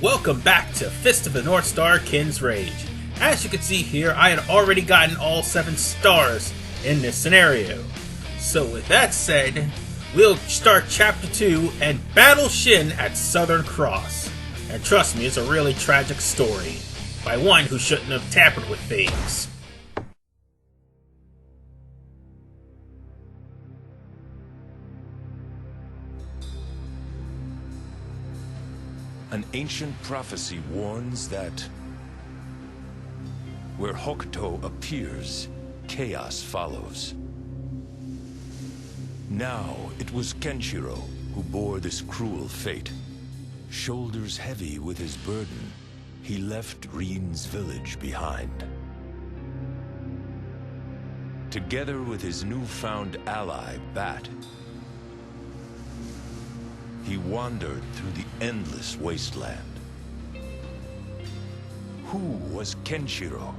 Welcome back to Fist of the North Star Kin's Rage. As you can see here, I had already gotten all 7 stars in this scenario. So with that said, we'll start Chapter 2 and battle Shin at Southern Cross. And trust me, it's a really tragic story, by one who shouldn't have tampered with things. An ancient prophecy warns that where Hokuto appears, chaos follows. Now it was Kenshiro who bore this cruel fate. Shoulders heavy with his burden, he left Rin's village behind. Together with his newfound ally, Bat, he wandered through the endless wasteland. Who was Kenshiro?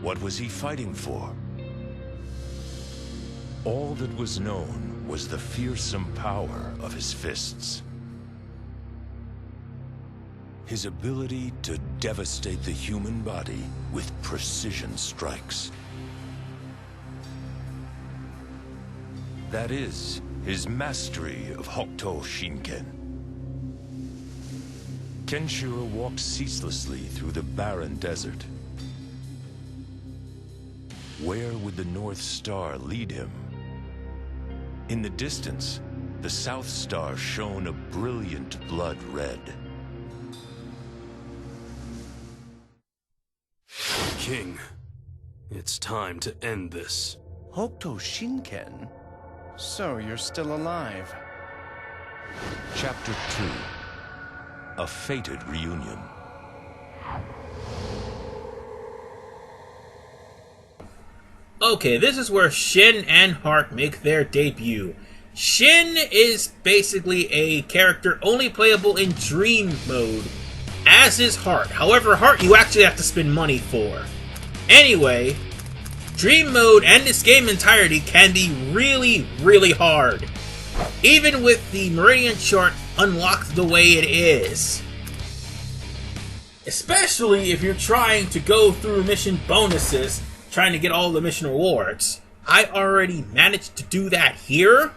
What was he fighting for? All that was known was the fearsome power of his fists. His ability to devastate the human body with precision strikes. That is, his mastery of Hokuto Shinken. Kenshiro walked ceaselessly through the barren desert. Where would the North Star lead him? In the distance, the South Star shone a brilliant blood red. King, it's time to end this. Hokuto Shinken? So you're still alive. Chapter 2. A fated reunion. Okay, this is where Shin and Heart make their debut. Shin is basically a character only playable in Dream mode, as is Heart. However, Heart you actually have to spend money for. Anyway, Dream mode and this game entirety can be really hard, even with the Meridian chart unlocked the way it is. Especially if you're trying to go through mission bonuses, trying to get all the mission rewards. I already managed to do that here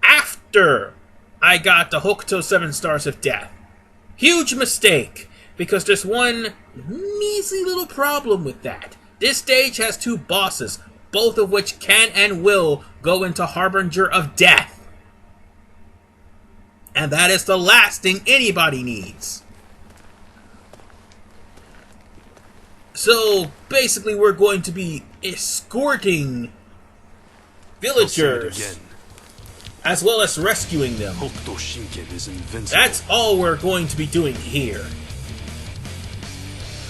after I got the Hokuto 7 Stars of Death. Huge mistake, because there's one measly little problem with that. This stage has 2 bosses, both of which can and will go into Harbinger of Death. And that is the last thing anybody needs. So, basically we're going to be escorting villagers, as well as rescuing them. Hokuto Shinken is invincible. That's all we're going to be doing here.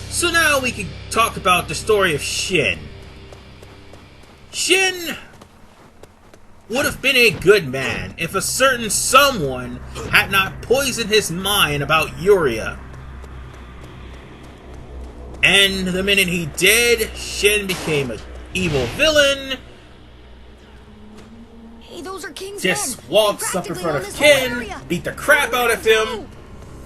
So now we can talk about the story of Shin. Shin would have been a good man if a certain someone had not poisoned his mind about Yuria. And the minute he did, Shin became an evil villain. Hey, those are King's Just men. walks up in front of Kin, beat the crap out of him.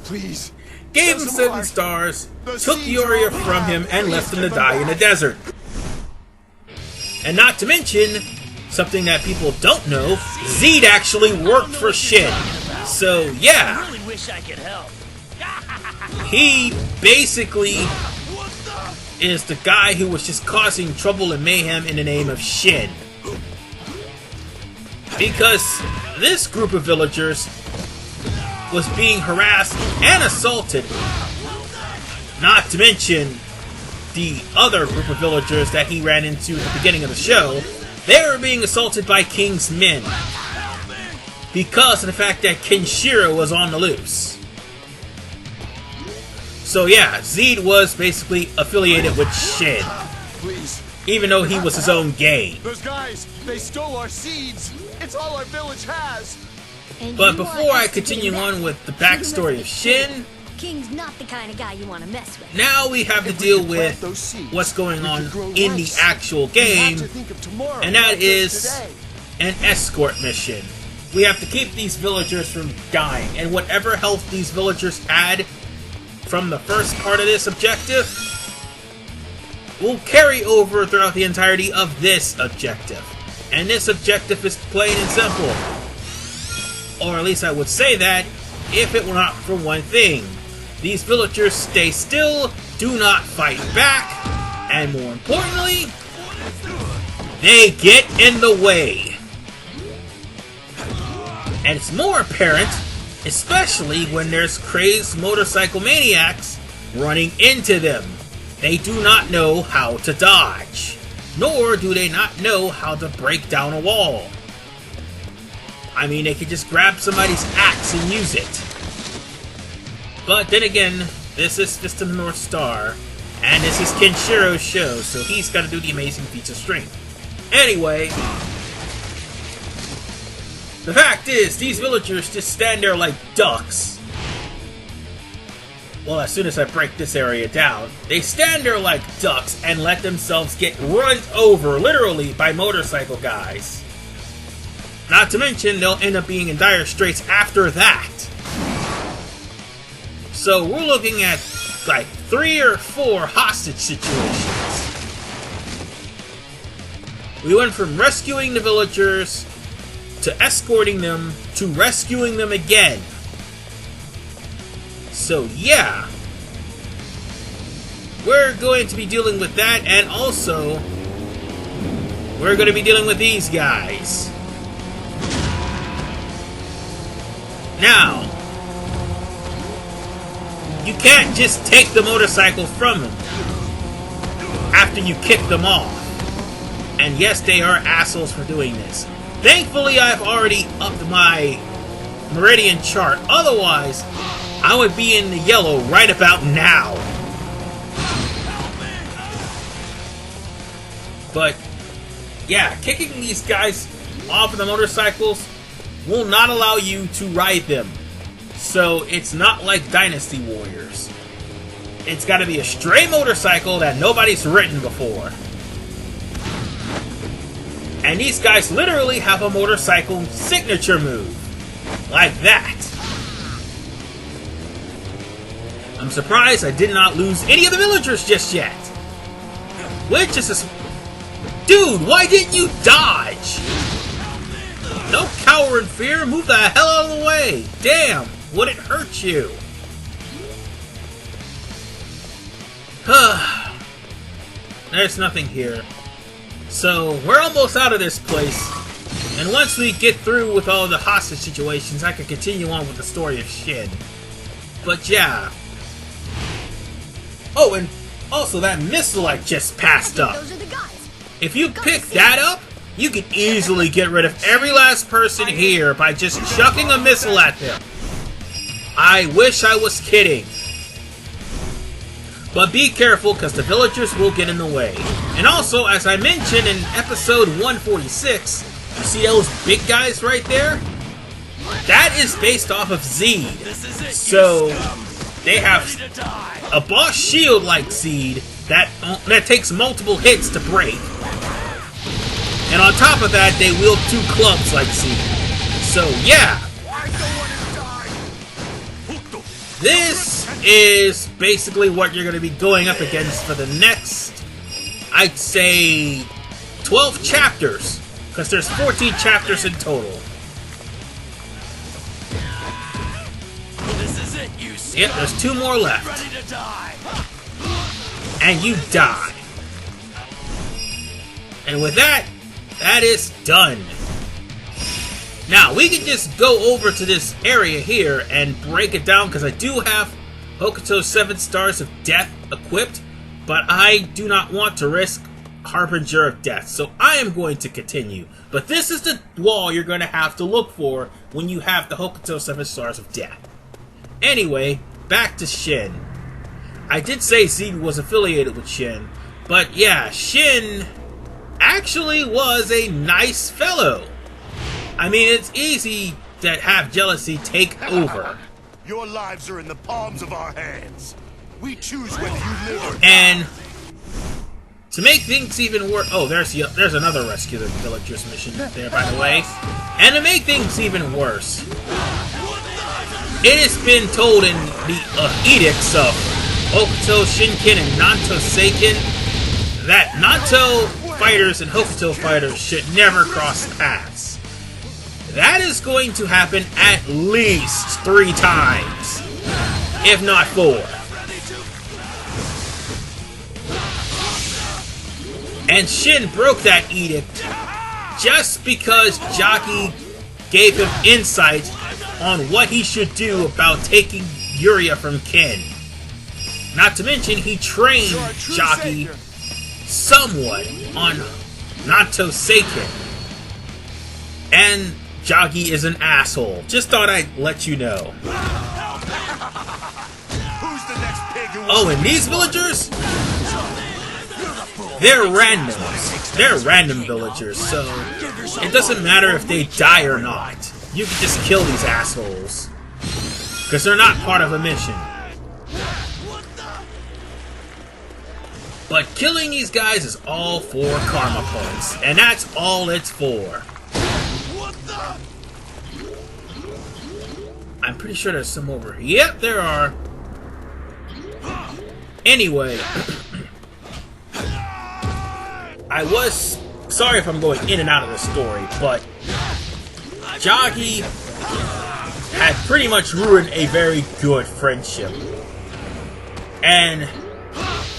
Please. Gave him 7 stars, took Yuria from him, and left him to die in the desert. And not to mention, something that people don't know, Zed actually worked for Shin. So, yeah. I really wish I could help. He basically is the guy who was just causing trouble and mayhem in the name of Shin. Because this group of villagers was being harassed and assaulted. Not to mention the other group of villagers that he ran into at the beginning of the show. They were being assaulted by King's men because of the fact that Kenshiro was on the loose. So yeah, Zed was basically affiliated with Shin, Please. even though he was his own gang. Those guys, they stole our seeds. It's all our village has. But before I continue on with the backstory of Shin, King's not the kind of guy you want to mess with. now we have to deal with what's going on in the actual game, and that is an escort mission. We have to keep these villagers from dying, and whatever health these villagers had, from the first part of this objective will carry over throughout the entirety of this objective. And this objective is plain and simple. Or at least I would say that if it were not for one thing. These villagers stay still, do not fight back, and more importantly, they get in the way. And it's more apparent, especially when there's crazed motorcycle maniacs running into them. They do not know how to dodge, nor do they not know how to break down a wall. I mean, they could just grab somebody's axe and use it. But then again, this is just the North Star, and this is Kenshiro's show, so he's got to do the amazing feats of strength. Anyway, the fact is, these villagers just stand there like ducks. Well, as soon as I break this area down, they stand there like ducks and let themselves get run over, literally, by motorcycle guys. Not to mention, they'll end up being in dire straits after that. So we're looking at like 3 or 4 hostage situations. We went from rescuing the villagers to escorting them to rescuing them again. So yeah, we're going to be dealing with that, and also we're going to be dealing with these guys. Now, you can't just take the motorcycle from them after you kick them off. And yes, they are assholes for doing this. Thankfully, I've already upped my Meridian chart. Otherwise, I would be in the yellow right about now. But, yeah, kicking these guys off of the motorcycles will not allow you to ride them. So it's not like Dynasty Warriors. It's got to be a stray motorcycle that nobody's ridden before. And these guys literally have a motorcycle signature move. Like that. I'm surprised I did not lose any of the villagers just yet. Which is a... Dude, why didn't you dodge? No cower in fear, move the hell out of the way. Damn. Would it hurt you? There's nothing here. So, we're almost out of this place. And once we get through with all the hostage situations, I can continue on with the story of Shin. But yeah. Oh, and also that missile I just passed up. Those are the guys. If you pick that up, you can easily get rid of every last person here by just chucking a missile at them. I wish I was kidding. But be careful, because the villagers will get in the way. And also, as I mentioned in episode 146, you see those big guys right there? That is based off of Zed. So, they have a boss shield like Zed that takes multiple hits to break. And on top of that, they wield 2 clubs like Zed. So, yeah. This is basically what you're going to be going up against for the next, I'd say, 12 chapters. Because there's 14 chapters in total. This is it, you Yep, there's 2 more left. ready to die. And you die. And with that, that is done. Now, we can just go over to this area here and break it down, because I do have Hokuto's 7 Stars of Death equipped, but I do not want to risk Harbinger of Death, so I am going to continue. But this is the wall you're going to have to look for when you have the Hokuto 7 Stars of Death. Anyway, back to Shin. I did say Zed was affiliated with Shin, but yeah, Shin actually was a nice fellow. I mean, it's easy to have jealousy take over. Your lives are in the palms of our hands. We choose whether you live or die. And to make things even worse... Oh, there's another Rescue the Villagers mission there, by the way. And to make things even worse, It has been told in the edicts of Hokuto Shinken and Nanto Seiken that Nanto fighters and Hokuto fighters should never cross paths. That is going to happen at least 3 times, if not 4. And Shin broke that edict just because Jagi gave him insight on what he should do about taking Yuria from Ken. Not to mention, he trained Jagi somewhat on Nanto Seiken. And Jagi is an asshole. Just thought I'd let you know. Oh, and these villagers? They're randoms. They're random villagers, so it doesn't matter if they die or not. You can just kill these assholes. Because they're not part of a mission. But killing these guys is all for karma points. And that's all it's for. I'm pretty sure there's some over here. Yep, there are. Anyway. I was sorry if I'm going in and out of the story, but Jagi had pretty much ruined a very good friendship. And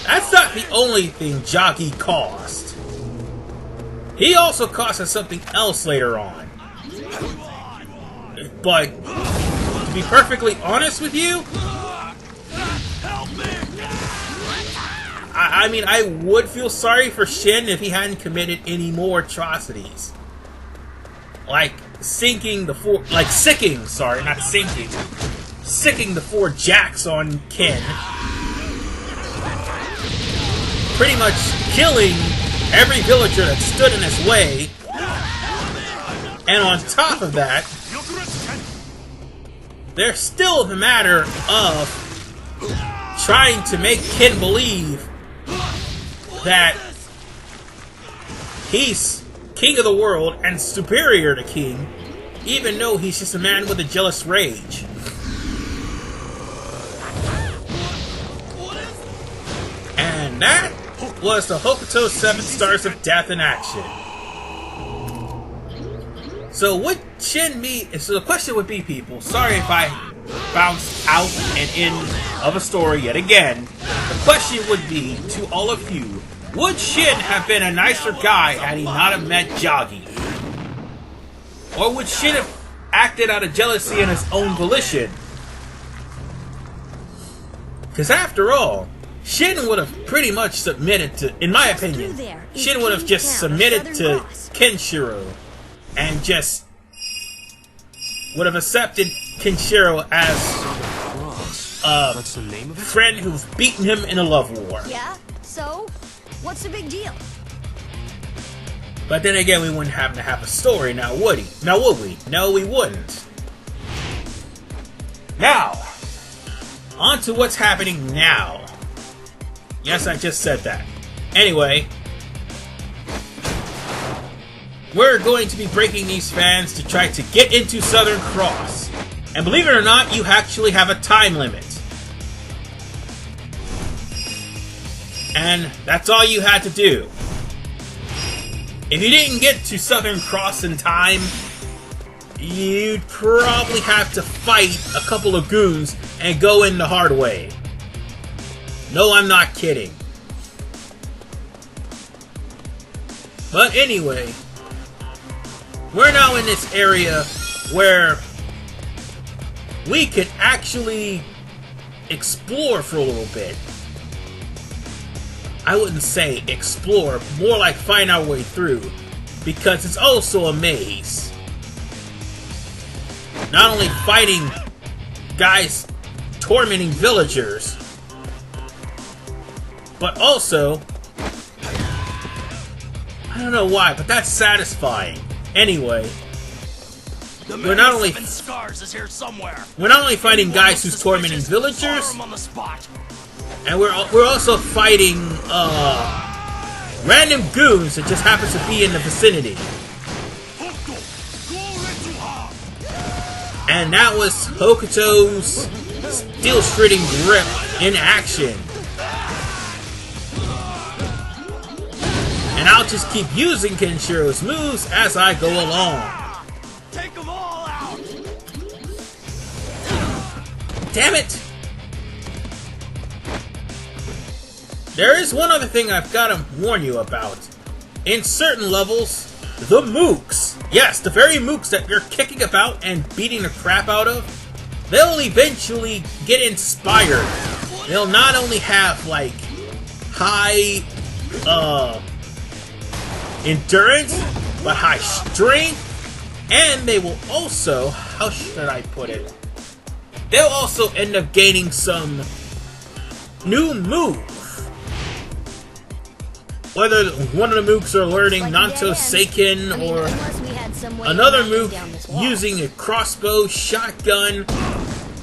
that's not the only thing Jagi caused. He also caused us something else later on. But to be perfectly honest with you, I mean, I would feel sorry for Shin if he hadn't committed any more atrocities. Like sicking the 4 jacks on Ken. Pretty much killing every villager that stood in his way. And on top of that, there's still the matter of trying to make Ken believe that he's king of the world and superior to king, even though he's just a man with a jealous rage. And that was the Hokuto 7 Stars of Death in action. So would Shin be... So the question would be, people, sorry if I bounced out and in of a story yet again. The question would be, to all of you, would Shin have been a nicer guy had he not have met Jagi? Or would Shin have acted out of jealousy and his own volition? Because after all, Shin would have pretty much submitted to, in my opinion, Shin would have just submitted to Kenshiro and just would have accepted Kenshiro as a friend who's beaten him in a love war. Yeah? So? What's the big deal? But then again, we wouldn't happen to have a story now, would he? Now, would we? No, we wouldn't. Now, on to what's happening now. Yes, I just said that. Anyway, we're going to be breaking these fans to try to get into Southern Cross. And believe it or not, you actually have a time limit. And that's all you had to do. If you didn't get to Southern Cross in time, you'd probably have to fight a couple of goons and go in the hard way. No, I'm not kidding. But anyway, we're now in this area where we could actually explore for a little bit. I wouldn't say explore, more like find our way through, because it's also a maze. Not only fighting guys tormenting villagers, but also, I don't know why, but that's satisfying. Anyway, we're not only fighting guys who's tormenting villagers, and we're also fighting random goons that just happens to be in the vicinity. And that was Hokuto's Steel Shredding Grip in action. And I'll just keep using Kenshiro's moves as I go along. Take them all out! Damn it! There is one other thing I've got to warn you about. In certain levels, the mooks, yes, the very mooks that you're kicking about and beating the crap out of, they'll eventually get inspired. They'll not only have, like, high, endurance, but high strength, and they will also, how should I put it? They'll also end up gaining some new moves. Whether one of the mooks are learning Nanto Seiken or another mook using a crossbow, shotgun,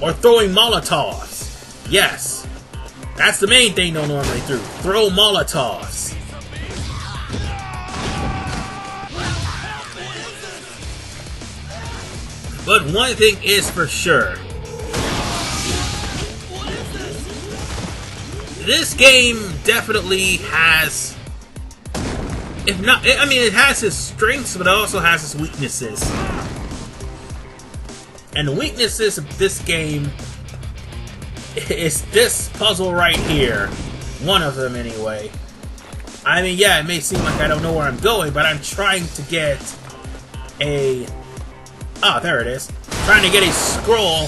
or throwing Molotovs. Yes, that's the main thing they'll normally do. Throw Molotovs. But one thing is for sure. This game definitely has... If not, I mean, it has its strengths, but it also has its weaknesses. And the weaknesses of this game is this puzzle right here. One of them, anyway. I mean, yeah, it may seem like I don't know where I'm going, but I'm trying to get a... Ah, there it is. Trying to get a scroll,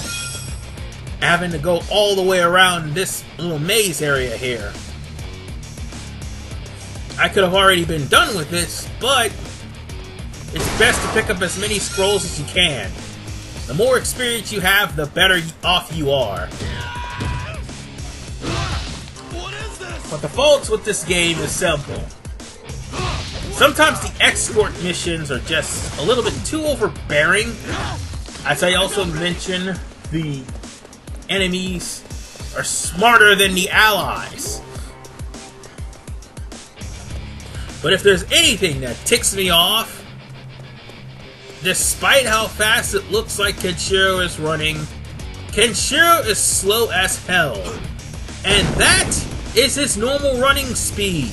having to go all the way around this little maze area here. I could have already been done with this, but it's best to pick up as many scrolls as you can. The more experience you have, the better off you are. But the faults with this game is simple. Sometimes the escort missions are just a little bit too overbearing. As I also mentioned, the enemies are smarter than the allies. But if there's anything that ticks me off, despite how fast it looks like Kenshiro is running, Kenshiro is slow as hell. And that is his normal running speed.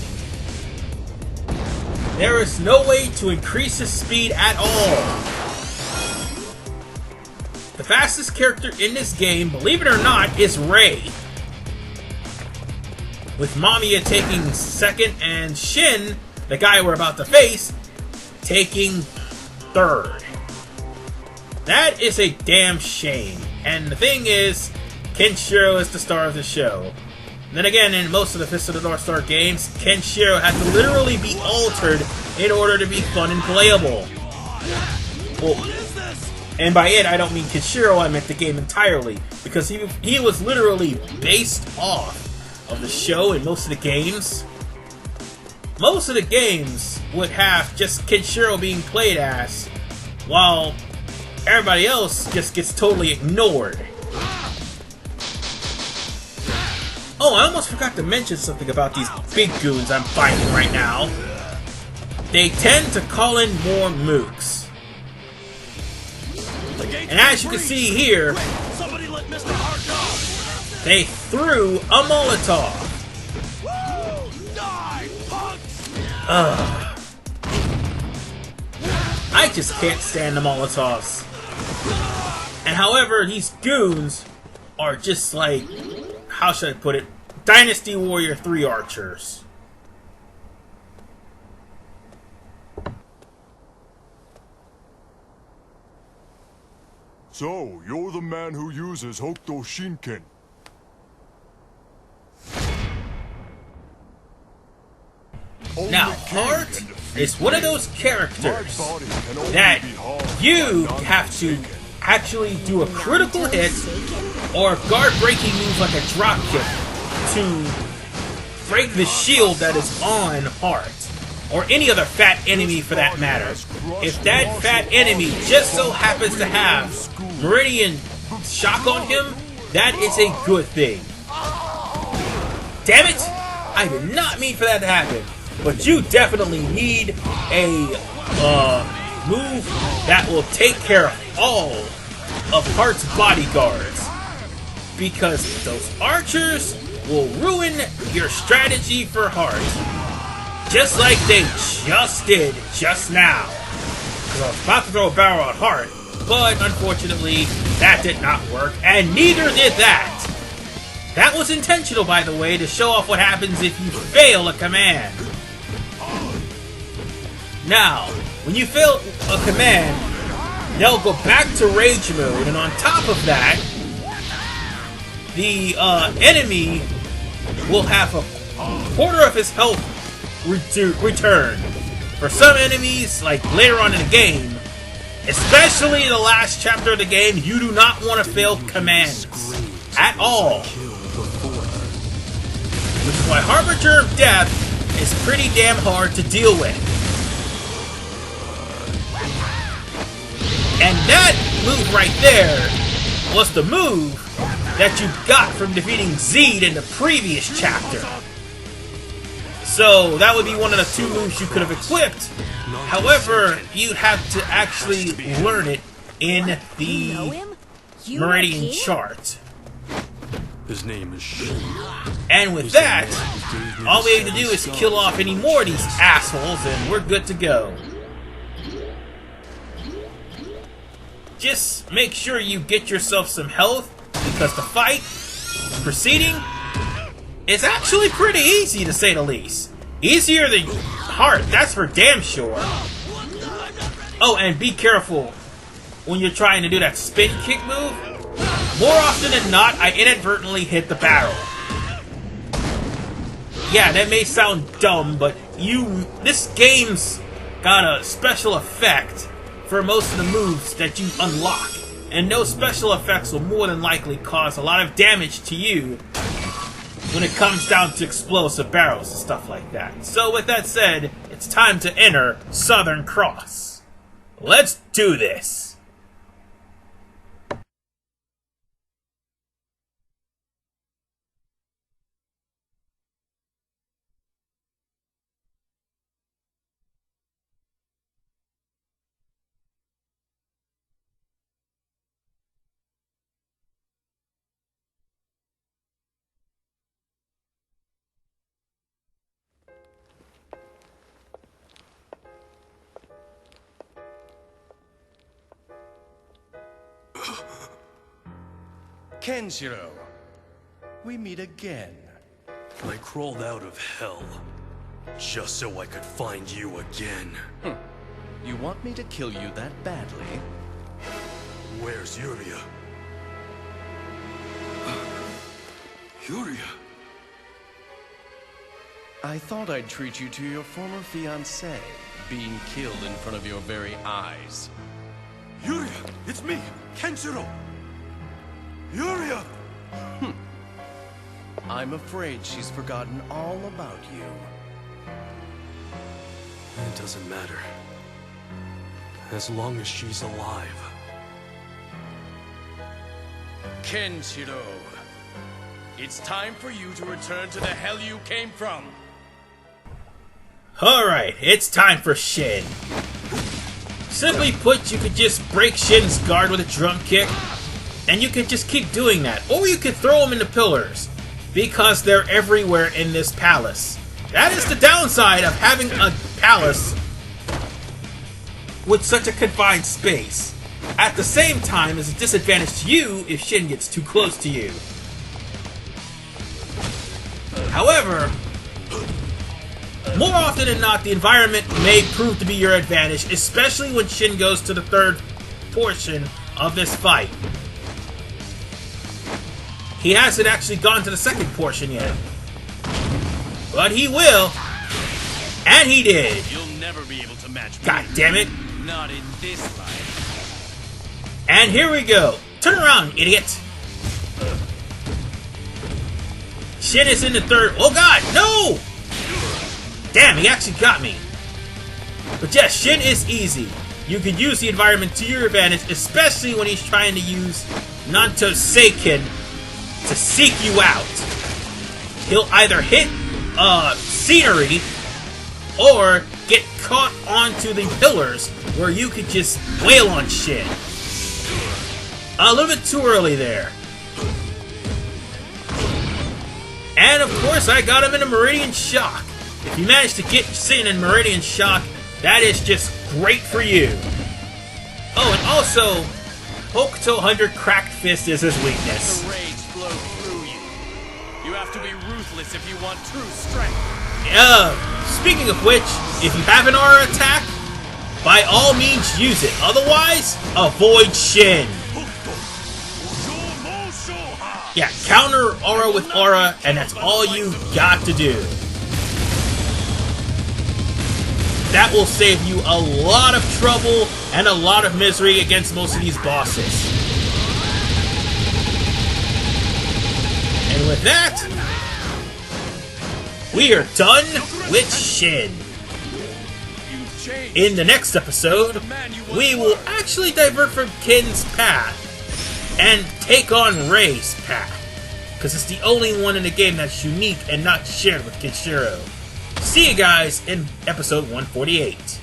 There is no way to increase his speed at all. The fastest character in this game, believe it or not, is Rei. With Mamiya taking second and Shin, the guy we're about to face, taking third. That is a damn shame. And the thing is, Kenshiro is the star of the show. And then again, in most of the Fist of the North Star games, Kenshiro had to literally be altered in order to be fun and playable. Well, and by it, I don't mean Kenshiro, I meant the game entirely. Because he was literally based off of the show in most of the games. Most of the games would have just Kenshiro being played as, while everybody else just gets totally ignored. Oh, I almost forgot to mention something about these big goons I'm fighting right now. They tend to call in more mooks. And as you can see here, they threw a Molotov. I just can't stand the Molotovs. And however, these goons are just like, how should I put it? Dynasty Warrior 3 archers. So, you're the man who uses Hokuto Shinken. Now, Heart is one of those characters that you have to actually do a critical hit or a guard-breaking move like a dropkick to break the shield that is on Heart, or any other fat enemy for that matter. If that fat enemy just so happens to have Meridian Shock on him, that is a good thing. Damn it! I did not mean for that to happen. But you definitely need a move that will take care of all of Heart's bodyguards, because those archers will ruin your strategy for Heart, just like they just did just now. Because I was about to throw a barrel at Heart, but unfortunately that did not work, and neither did that. That was intentional, by the way, to show off what happens if you fail a command. Now, when you fail a command, they'll go back to rage mode, and on top of that, the enemy will have a quarter of his health return. For some enemies, like later on in the game, especially the last chapter of the game, you do not want to fail commands at all. Which is why Harbinger of Death is pretty damn hard to deal with. And that move right there was the move that you got from defeating Zed in the previous chapter. So that would be one of the two moves you could have equipped. However, you'd have to actually learn it in the Meridian chart. His name is Shin. And with that, all we have to do is kill off any more of these assholes and we're good to go. Just make sure you get yourself some health, because the fight proceeding is actually pretty easy, to say the least. Easier than Heart, that's for damn sure. Oh, and be careful when you're trying to do that spin kick move. More often than not, I inadvertently hit the barrel. Yeah, that may sound dumb, but this game's got a special effect for most of the moves that you unlock. And those special effects will more than likely cause a lot of damage to you when it comes down to explosive barrels and stuff like that. So with that said, it's time to enter Southern Cross. Let's do this! Kenshiro, we meet again. I crawled out of hell just so I could find you again. You want me to kill you that badly? Where's Yuria? Yuria? I thought I'd treat you to your former fiancé being killed in front of your very eyes. Yuria! It's me, Kenshiro! Yuria! I'm afraid she's forgotten all about you. It doesn't matter. As long as she's alive. Kenshiro, it's time for you to return to the hell you came from. Alright, it's time for Shin. Simply put, you could just break Shin's guard with a drum kick, and you could just keep doing that. Or you could throw them into pillars, because they're everywhere in this palace. That is the downside of having a palace with such a confined space. At the same time, it's a disadvantage to you if Shin gets too close to you. However, more often than not, the environment may prove to be your advantage, especially when Shin goes to the third portion of this fight. He hasn't actually gone to the second portion yet. But he will. And he did. You'll never be able to match me. God damn it. Not in this life. And here we go. Turn around, idiot. Shin is in the third. Oh god, no! Damn, he actually got me. But yes, Shin is easy. You can use the environment to your advantage, especially when he's trying to use Nanto Seiken to seek you out. He'll either hit scenery or get caught onto the pillars where you could just wail on Shin. A little bit too early there. And of course, I got him in a Meridian Shock. If you manage to get Shin in Meridian Shock, that is just great for you. Oh, and also, Hokuto 100 Cracked Fist is his weakness. The rage flow through you. You have to be ruthless if you want true strength. Speaking of which, if you have an aura attack, by all means use it. Otherwise, avoid Shin. Yeah, counter aura with aura, and that's all you got to do. That will save you a lot of trouble and a lot of misery against most of these bosses. And with that, we are done with Shin. In the next episode, we will actually divert from Kin's path and take on Rei's path, because it's the only one in the game that's unique and not shared with Kenshiro. See you guys in episode 148.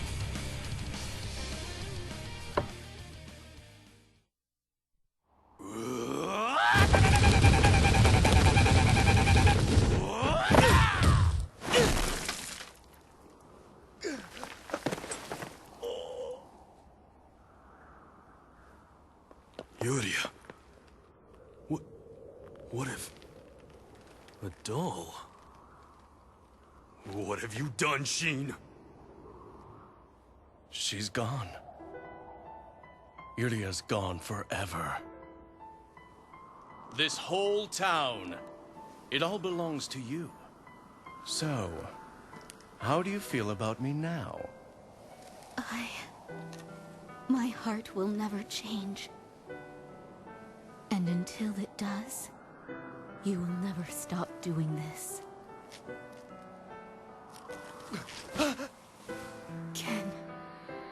Yuria. What if... a doll? What have you done, Shin? She's gone. Yuria's gone forever. This whole town, it all belongs to you. So, how do you feel about me now? My heart will never change. And until it does, you will never stop doing this. Ken,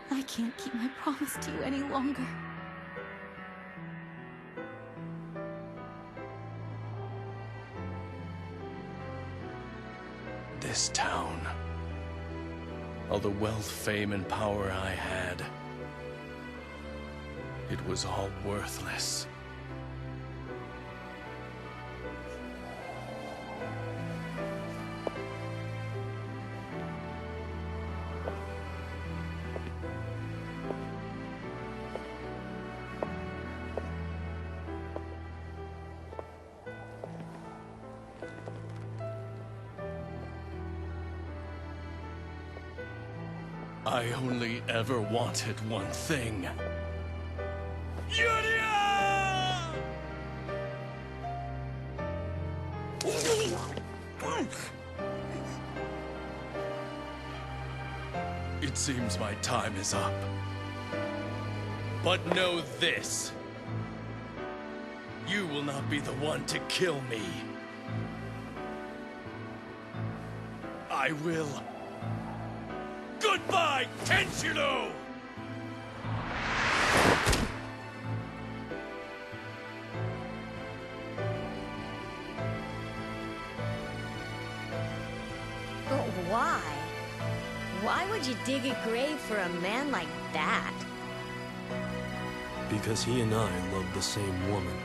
I can't keep my promise to you any longer. This town, all the wealth, fame, and power I had, it was all worthless. I only ever wanted one thing. Yuria! It seems my time is up. But know this. You will not be the one to kill me. I will. Goodbye, Kenshiro! But why? Why would you dig a grave for a man like that? Because he and I love the same woman.